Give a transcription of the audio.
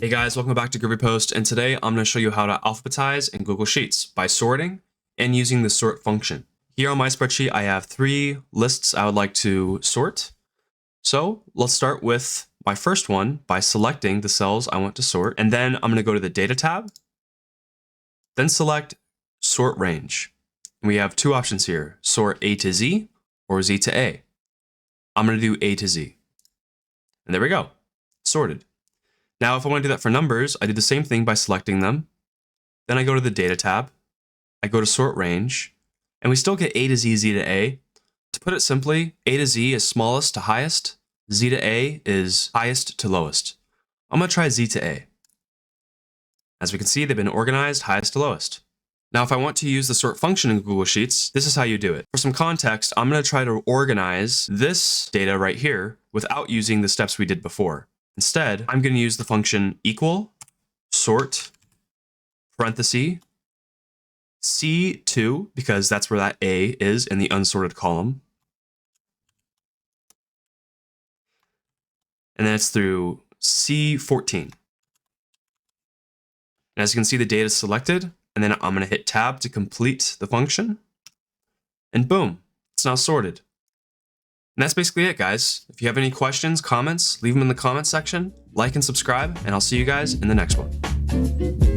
Hey guys, welcome back to groovyPost, and today I'm going to show you how to alphabetize in Google Sheets by sorting and using the sort function. Here on my spreadsheet, I have 3 lists I would like to sort. So let's start with my first one by selecting the cells I want to sort, and then I'm going to go to the Data tab, then select Sort Range. And we have 2 options here, sort A to Z or Z to A. I'm going to do A to Z. And there we go, sorted. Now, if I want to do that for numbers, I do the same thing by selecting them. Then I go to the Data tab, I go to Sort Range, and we still get A to Z, Z to A. To put it simply, A to Z is smallest to highest, Z to A is highest to lowest. I'm going to try Z to A. As we can see, they've been organized highest to lowest. Now, if I want to use the sort function in Google Sheets, this is how you do it. For some context, I'm going to try to organize this data right here without using the steps we did before. Instead, I'm going to use the function equal sort parenthesis C2, because that's where that A is in the unsorted column. And then it's through C14. And as you can see, the data is selected, and then I'm going to hit tab to complete the function. And boom, it's now sorted. And that's basically it, guys. If you have any questions, comments, leave them in the comments section, like and subscribe, and I'll see you guys in the next one.